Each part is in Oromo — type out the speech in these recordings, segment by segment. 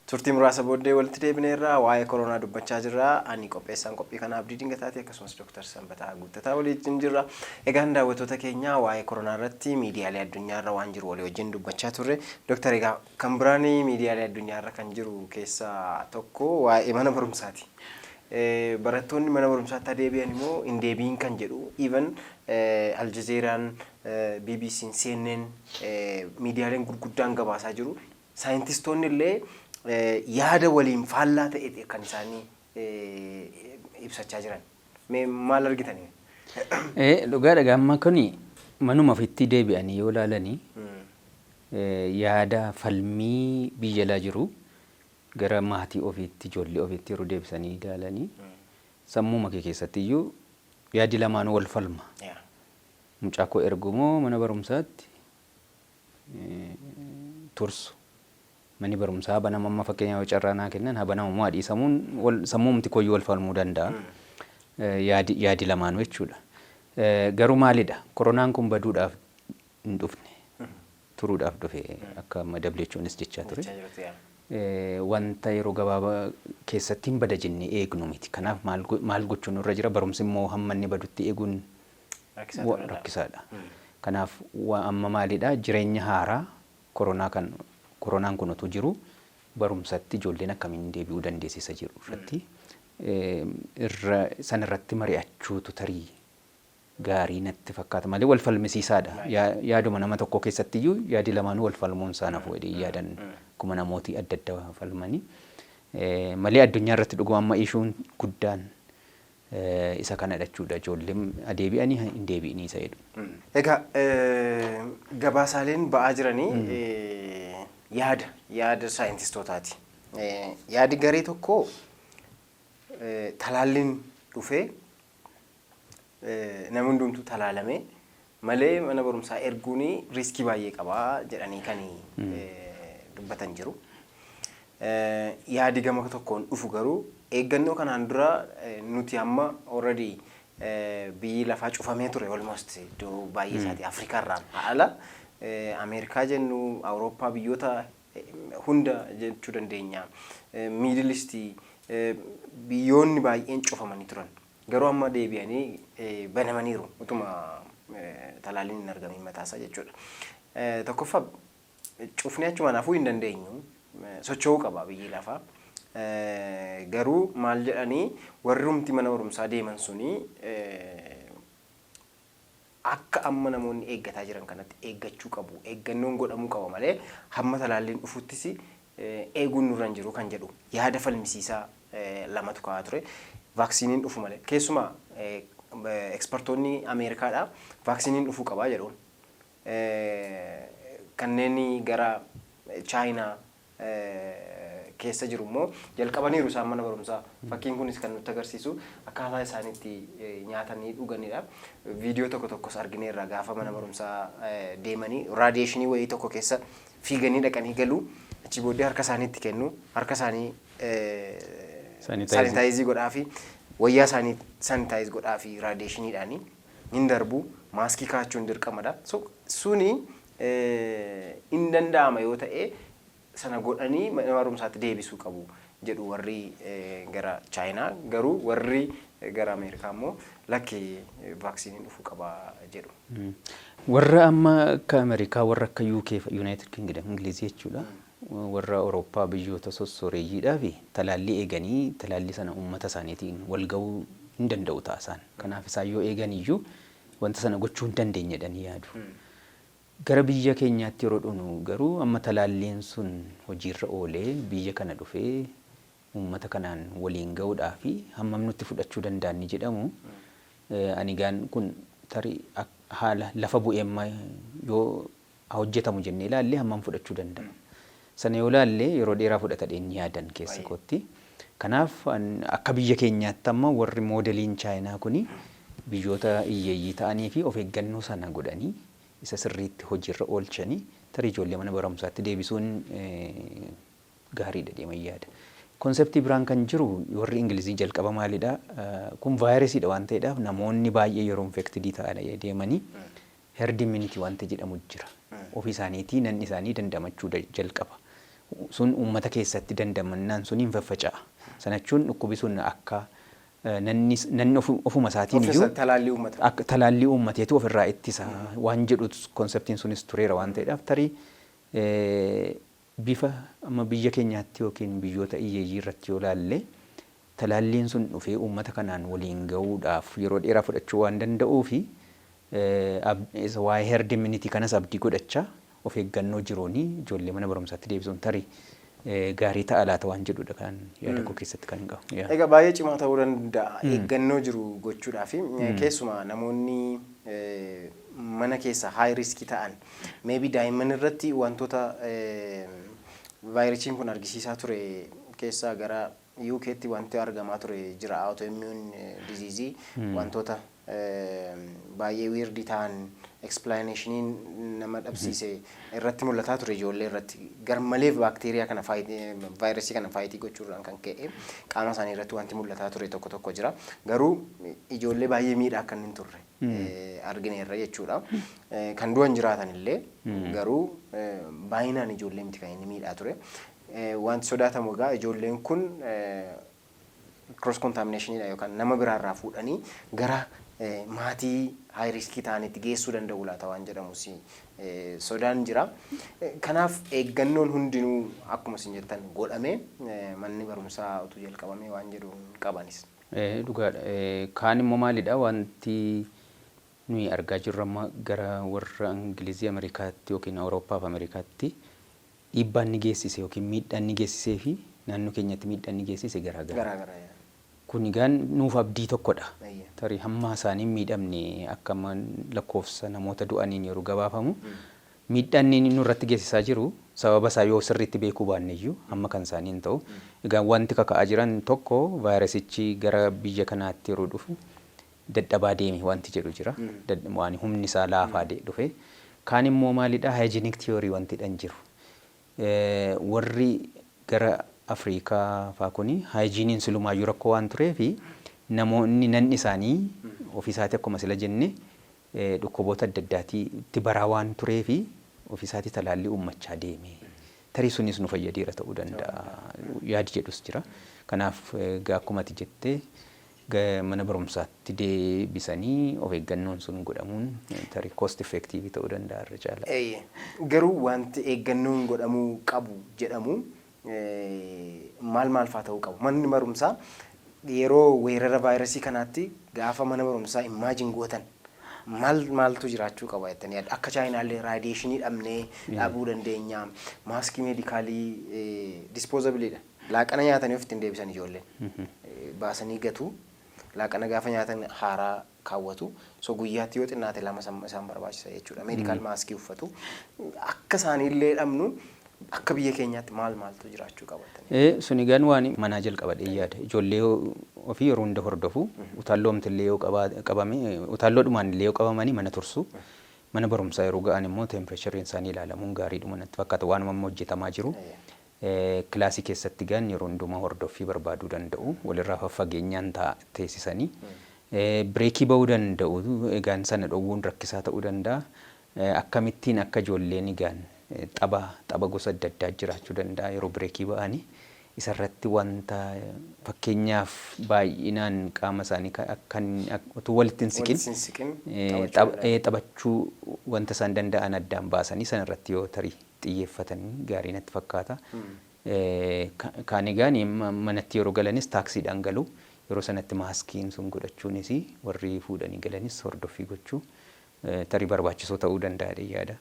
turtii muraasa booddee walitti deebineerra waa'ee koronaa dubbachaa jirra. Ani qopheessaan qophii kana Abdii Dingataati akkasumas Dr Sanbataa Guuttataa waliin jirra. Egaa daawwattoota keenya waa'ee koronaa irratti miidiyaalee addunyaarra waan jiru walii wajjin dubbachaa turre. Dr egaa kan biraan miidiyaalee addunyaarra kan jiru keessaa tokko waa'ee mana barumsaati. Barattoonni mana barumsaatti deebi'an immoo hin deebiin kan jedhu even Aljazeeraan BBC'n CNN miidiyaaleen gurguddaan gabaasaa jiru. Saayintistoonni illee yaada waliin faallaa ta'e kan isaanii ibsachaa jiran. Maal argitanii? Dhugaadha amma kuni manuma ofiitti deebi'anii yoo ilaalanii yaada falmii biyya alaa jiru gara maatii ofiitti ijoollee ofiitti yeroo deebisanii ilaalanii sammuma kee keessatti iyyuu yaadi lamaanuu wal falma. Mucaa koo ergumoo mana barumsaatti tursu. Mani barumsaa banamu amma fakkeenyaaf carraanaa kennan banamu maadhii sammumti koyyuu wal falmuu danda'a. Yaadi lamaanuu jechuudha. Garuu maalidha? Koronaan kun baduudhaaf hin dhufne. Turuudhaaf dhufe akka madableechuunis jechaa ture. Wanta yeroo gabaabaa keessatti hin bada jennee eegnu miti. Kanaaf maal gochuun irra jira? Barumsi immoo hamma inni badutti eeguun rakkisaadha. Kanaaf amma maalidha? Jireenya haaraa koronaan kun utuu jiru barumsatti ijoolleen akkamiin deebi'uu dandeessisa jiru irratti san irratti mari'achuutu tarii gaarii natti fakkaata malee wal falmisiisaadha. Yaaduma nama tokko keessatti iyyuu yaadi lamaanuu wal falmuun isaa nafu jedhee yaadan kuma namooti adda adda falmanii malee addunyaa irratti dhuguma amma ishuun guddaan isa kana jechuudha. Ijoolleen adeebi'anii hin deebi'inii isa jedhu. Egaa gabaasaaleen ba'aa jiranii yaada saayintistootaati. Yaadi garee tokko talaalliin dhufee namni hundumtuu talaalame malee mana barumsaa erguun riiskii baay'ee qabaa jedhanii kan dubbatan jiru. Yaadi gama tokkoon dhufu garuu eeggannoo kanaan dura nuti amma already biyyi lafaa cufamee ture almost iddoo baay'ee isaati Afrikaa irraan haala Ameerikaa jennu Awurooppaa biyyoota hunda jechuu dandeenya. Middle East biyyoonni baay'een cufamanii turan. Garuu amma deebi'anii banamaniiru utuma talaalliin hin argamin mataasaa jechuudha. Tokkoffaa cufnee achuma naafuu hin dandeenyu. Socho'uu qaba biyyi lafaa. Garuu maal jedhanii warri humti mana barumsaa deeman suni akka amma namoonni eeggataa jiran kanatti eeggachuu qabu. Eeggannoon godhamuu qaba malee hamma talaalliin dhufuttis eeguun nurra hin jiru kan jedhu yaada falmisiisaa lamatu kaa'aa ture. Vaaksiniin dhufu malee keessumaa ekspertoonni Ameerikaadhaa vaaksiniin dhufuu qabaa jedhuun kanneen gara Chaayinaa keessa jiru immoo jalqabaniiru isaan mana barumsaa. Fakkiin kunis kan nutti agarsiisu akkaataa isaaniitti nyaatanii dhuganidha. Viidiyoo tokkos argineerra gaafa mana barumsaa deemanii raadiyeeshinii wayii tokko keessa fiiganii dhaqanii galuu achi booddee harka isaaniitti kennu harka isaanii saanitaayizii godhaa fi wayyaa isaanii saanitaayiz godhaa fi raadiyeeshiniidhaanii hin darbu maaskii kaa'achuun dirqamadha. Suni hin danda'ama yoo ta'e sana godhanii mana barumsaatti deebisuu qabu jedhu warri gara Chaayinaa. Garuu warri gara Ameerikaa immoo lakki vaaksiniin dhufuu qaba jedhu. Warra amma akka Ameerikaa warra akka UK United Kingdom Ingilizii jechuudha. Warra Awurooppaa biyyoota sossooreeyyiidhaa fi talaallii eeganii talaallii sana uummata isaaniitiin wal ga'uu hin danda'u taasaan. Kanaaf isaan yoo eegan iyyuu wanta sana gochuu hin dandeenye jedhanii yaadu. Gara biyya keenyaatti yeroo dhufnu garuu amma talaalliin sun hojiirra oolee biyya kana dhufee uummata kanaan waliin ga'uudhaa fi hammam nutti fudhachuu danda'an jedhamu ani gaan kun tarii haala lafa bu'eemma yoo hojjetamu jennee ilaalle hammam fudhachuu danda'a. Sana yoo ilaalle yeroo dheeraa fudhatadheen yaadan keessa kootti. Kanaaf akka biyya keenyaatti amma warri moodeliin Chaayinaa kuni biyyoota hiyyeeyyii ta'anii fi of eeggannoo sana godhanii isa sirriitti hojiirra oolchanii tarii ijoollee mana barumsaatti deebisuun gaariidha deeman yaada. Konseptii biraan kan jiru warri Ingilizii jalqaba maalidha? Kun vaayirasiidha waan ta'eedhaaf namoonni baay'ee yeroo infektidii ta'an deemanii herd immunity wanta jedhamu jira. Ofii isaaniitii namni isaanii dandamachuu jalqaba. sun uummata keessatti dandamannaan sun hin faffaca'a. Sana jechuun dhukkubi sun akka nanni ofuma isaatiin iyyuu talaallii uummateetu ofirraa ittisa waan jedhu konseptiin sunis tureera waan ta'eedhaaf tarii bifa amma biyya keenyaatti yookiin biyyoota hiyyeeyyii irratti yoo laalle talaalliin sun dhufee uummata kanaan waliin gahuudhaaf yeroo dheeraa fudhachuu waan danda'uu fi waa'ee herd immunity kanas abdii godhachaa of eeggannoo jiruuni ijoollee mana barumsaatti deebisuun tarii gaarii ta'a laata waan jedhudha kan yaada koo keessatti kan qabu. Egaa baay'ee cimaa ta'uu danda'a eeggannoo jiru gochuudhaaf keessumaa namoonni mana keessa high risk ta'an maybe daa'imman irratti wantoota vaayirasiin kun argisiisaa ture keessaa gara UK'tti wanti argamaa ture jira autoimmune disease wantoota baay'ee weird ta'an explanationiin nama dhabsiise irratti mul'ataa ture ijoollee irratti garmalee baakteeriyaa kana vaayirasii kana faayitii gochuudhaan kan ka'e qaama isaanii irratti wanti mul'ataa ture tokko tokko jira garuu ijoollee baay'ee miidhaa akka hin turre argineerra jechuudha kan du'an jiraatan illee garuu baay'inaan ijoollee miti kan inni miidhaa ture wanti sodaatamu egaa ijoolleen kun cross contaminationidha yookaan nama biraarraa fuudhanii gara maatii high risk ta'anitti geessuu danda'u laata waan jedhamus sodaan jira. Kanaaf eeggannoon hundinuu akkuma isin jettan godhamee manni barumsaa utuu jalqabamee waan jedhu qabanis. Dhugaadha. Kaan immoo maalidha wanti nuyi argaa jirru amma gara warra Ingilizii Ameerikaatti yookiin Awurooppaa fi Ameerikaatti dhiibbaan ni geessise yookiin miidhaan ni geessisee fi naannoo keenyatti miidhaan ni geessise garaagara. Kun egaan nuuf abdii tokkodha. Tarii hamma isaanii miidhamne akka lakkoofsa namoota du'aniin yeroo gabaafamu miidhaan inni nurratti geessisaa jiru sababa isaa yoo sirriitti beekuu baanne iyyuu hamma kan isaanii hin ta'u. Egaa wanti kaka'aa jiran tokko vaayirasichi gara biyya kanaatti yeroo dhufu dadhabaa deeme wanti jedhu jira. Waan humni isaa laafaa dhufe. Kaan immoo maalidha hygienic theory wanti dhan jiru. Warri gara Afrikaa faa kuni hygieniin silumaayyuu rakkoo waan tureefi namoonni nanni isaanii ofiisaati akkuma sila jenne dhukkuboota adda addaatti itti baraa waan tureefi ofiisaati talaallii uummachaa deeme. Tarii sunis nu fayyadeera ta'uu danda'a yaadi jedhus jira. Kanaaf akkuma ati jettee mana barumsaatti deebisanii of eeggannoon sun godhamuun tarii cost effective ta'uu danda'a irra caala. Garuu wanti eeggannoon godhamuu qabu jedhamu maal faa ta'uu qabu. Manni barumsaa yeroo weerara vaayirasii kanaatti gaafa mana barumsaa imagine gootan maaltu jiraachuu qaba jettanii yaaddu. Akka chaayinaallee raadiyeeshinii dhabnee dhaabuu dandeenya. Maaskii meedikaalii dispoozabiliidha. Laaqana nyaatanii ofitti hin deebisan ijoolleen. Baasanii gatu. Laaqana gaafa nyaatan haaraa kaawwatu. So guyyaatti yoo xinnaate lama isaan barbaachisa jechuudha. Meedikaal maaskii uffatu. Akka isaaniillee dhabnu akka biyya keenyaatti maaltu jiraachuu qabatanii. Sun egaan waan manaa jalqabadhee yaada. Ijoollee ofii yeroo hunda hordofu utaalloomtillee yoo qabame utaalloodhumaan illee yoo qabamanii mana tursu mana barumsaa yeroo ga'an immoo tempereechariin isaanii ilaalamuun gaariidhuma natti fakkaata waan amma hojjetamaa jiru. Kilaasii keessatti gaan yeroo hundumaa hordoffii barbaaduu danda'u walirraa faffageenyaan teessisanii bireekii bahuu danda'u egaan sana dhowwuun rakkisaa ta'uu danda'a. Akkamittiin akka ijoolleen egaan tapha gosa adda addaa jiraachuu danda'a yeroo bireekii ba'anii isarratti wanta fakkeenyaaf baay'inaan qaama isaanii akkan utuu walitti hin siqin taphachuu wanta isaan danda'an addaan baasanii sanarratti yoo tarii xiyyeeffatanii gaarii natti fakkaata. Kaan egaan manatti yeroo galanis taaksiidhaan galu yeroo sanatti maaskiin sun godhachuunis warri fuudhanii galanis hordoffii gochuu tarii barbaachisoo ta'uu danda'a yaada.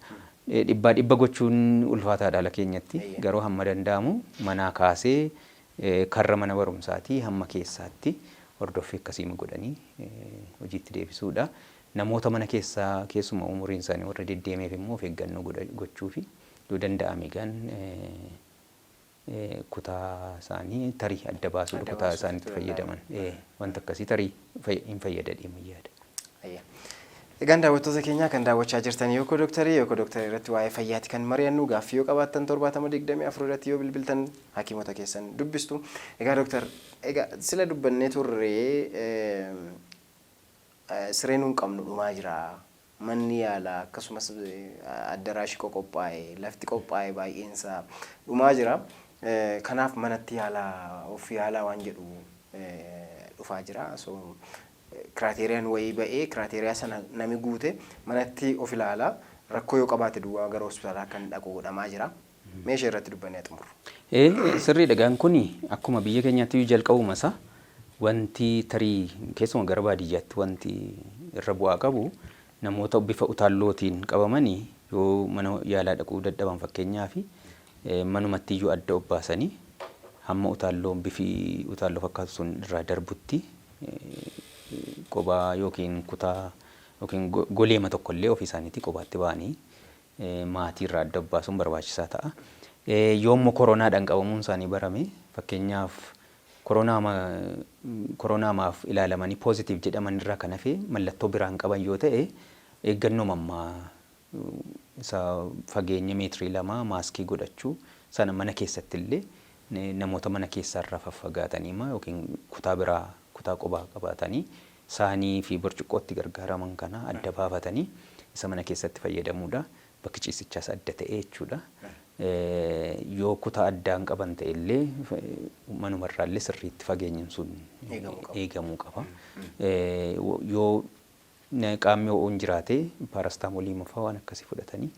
Dhibba gochuun ulfaataadha ala keenyatti garuu hamma danda'amu manaa kaasee karra mana barumsaatii hamma keessaatti hordoffii akkasii godhanii hojiitti deebisuudha. Namoota mana keessaa keessuma umuriin isaanii warra deddeemeef immoo of eeggannoo gochuu fi yoo danda'ame egaan kutaa isaanii tarii adda baasuudha kutaa isaaniitti fayyadaman wanta akkasii tarii hin fayyada deemu yaada. Egaan daawwattoota keenya kan daawwachaa jirtan Yookoo Doctor irratti waa'ee fayyaati kan mari'annu gaaffii yoo qabaattan 724 irratti yoo bilbiltan hakiimota keessan dubbistu. Egaa Doctor sila dubbannee turree siree nuun qabnu dhumaa jira manni yaalaa akkasumas addaraashii qophaa'e lafti qophaa'e baay'eensaa dhumaa jira. Kanaaf manatti yaalaa of yaalaa waan jedhu dhufaa jira. So kiraateeriyaan wayii ba'ee kiraateeriyaa sana nami guute manatti of ilaalaa rakkoo yoo qabaate duwwaa gara hospitaalaa kan dhaqu godhamaa jira. Meeshaa irratti dubbannee xumuru. Sirrii dhagaan kuni akkuma biyya keenyaatti jalqabuma isaa wanti tarii keessuma gara baadiyyaatti wanti irra bu'aa qabu namoota bifa utaallootiin qabamanii yoo mana yaalaa dhaquu dadhaban fakkeenyaaf manumatti iyyuu adda obbaasanii hamma utaalloon bifi utaalloo fakkaatu sun irraa darbutti qophaa yookiin kutaa yookiin goleema tokkollee ofii isaaniitii qophaatti ba'anii maatii irraa adda obbaasuun barbaachisaa ta'a. Yoommoo koronaadhaan qabamuun isaanii barame fakkeenyaaf koronaamaaf ilaalamanii poozitiiv jedhaman irraa kan hafe mallattoo biraan qaban yoo ta'e eeggannoo mammaa isa fageenya meetirii 2 maaskii godhachuu sana mana keessatti illee namoota mana keessarraa faffagaatanii yookiin kutaa biraa kutaa qophaa qabaatanii saanii fi burcuqqootti gargaaraman kana adda baafatanii isa mana keessatti fayyadamuudha. Bakki ciisichaas adda ta'e jechuudha. Yoo kutaa addaan qaban ta'e illee manumarraallee sirriitti fageenyin sun eegamuu qaba. Yoo qaamni ho'uun jiraate paarastaamolii mafaa waan akkasii fudhatanii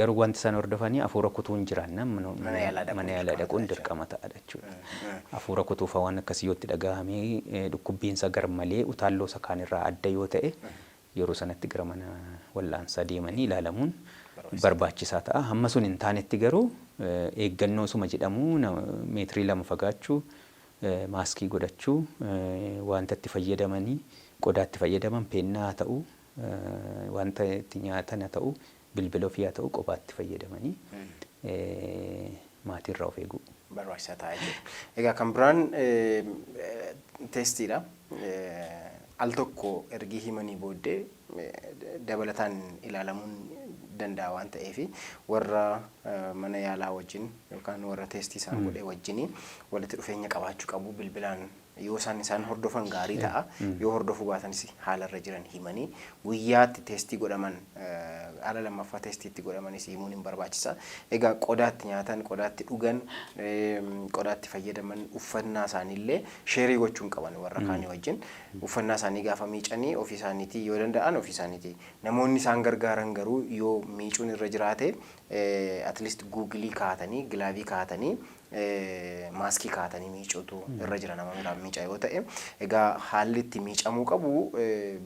garuu wanti isaan hordofanii hafuura kutuun jiraannaan mana yaalaa dhaquun dirqama ta'adha jechuudha. Hafuura kutuufa waan akkasii yoo itti dhagahamee dhukkubbiinsa garmalee utaalloo isa kaanirraa adda yoo ta'e yeroo sanatti gara mana wal'aansaa deemanii ilaalamuun barbaachisaa ta'a. Hamma sun hin taanetti garuu eeggannoo suma jedhamu meetirii 2 fagaachuu maaskii godhachuu wanta itti fayyadamanii qodaatti fayyadaman peennaa haa ta'u wanta itti nyaatan haa ta'u bilbila ofii haa ta'u qophaatti fayyadamanii maatii irraa of eeguu barbaachisaa ta'a jechuudha. Egaa kan biraan teestiidha. Al tokko ergi himanii booddee dabalataan ilaalamuun danda'a waan ta'eef warra mana yaalaa wajjin yookaan warra teestii isaan godhee wajjin walitti dhufeenya qabaachuu qabu. Bilbilaan yoo isaan hordofan gaarii ta'a. Yoo hordofuu baatanis haalarra jiran himanii guyyaatti teestii godhaman ala lammaffaa teestiitti godhamanis himuun hin barbaachisa. Egaa qodaatti nyaatan, qodaatti dhugan, qodaatti fayyadaman uffannaa isaaniillee sheerii gochuun qaban warra kaanii wajjin. Uffannaa isaanii gaafa miicanii ofii isaaniitii yoo danda'an ofii isaaniitii. Namoonni isaan gargaaran garuu yoo miicuun irra jiraate at least guugilii kaa'atanii gilaavii kaa'atanii maaskii kaa'atanii miicuutu irra jira nama biraan miicaa yoo ta'e. Egaa haalli itti miicamuu qabu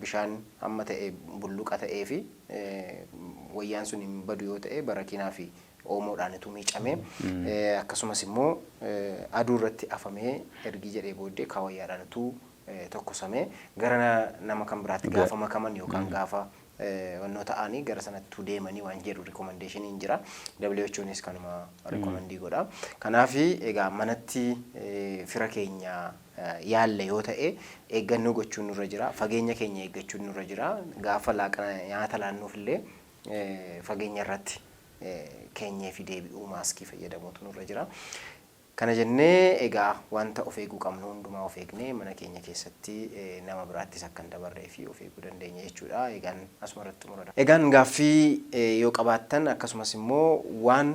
bishaan hamma ta'e bulluqa ta'ee fi wayyaan sun hin badu yoo ta'e barakinaa fi oomoodhaanitu miicamee akkasumas immoo aduu irratti afamee ergi jedhee booddee kaawayyaadhaanitu tokkosamee gara nama kan biraatti gaafa makaman yookaan gaafa wannoo ta'anii gara sanatti deemanii waan jedhu rekommendeeshiniin jira. WHOnis kanuma rekomendii godha. Kanaaf egaa manatti fira keenya yaalle yoo ta'e eeggannoo gochuun nurra jira. Fageenya keenya eeggachuun nurra jira. Gaafa laaqana nyaata laannuuf illee fageenya irratti keenyee fi deebi'uu maaskii fayyadamuutu nurra jira. Kana jennee egaa wanta of eeguu qabnu hundumaa of eegnee mana keenya keessatti nama biraattis akka hin dabarree fi of eeguu dandeenya jechuudha. Egaan asuma irratti murada. Egaan gaaffii yoo qabaattan akkasumas immoo waan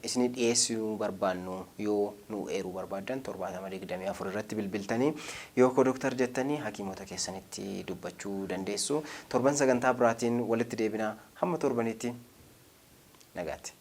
isinii dhiyeessuu barbaannu yoo nu eeruu barbaaddan 724 irratti bilbiltanii Yookoo Doctor jettanii hakiimota keessanitti dubbachuu dandeessu. Torban sagantaa biraatiin walitti deebina hamma torbanitti nagaatti.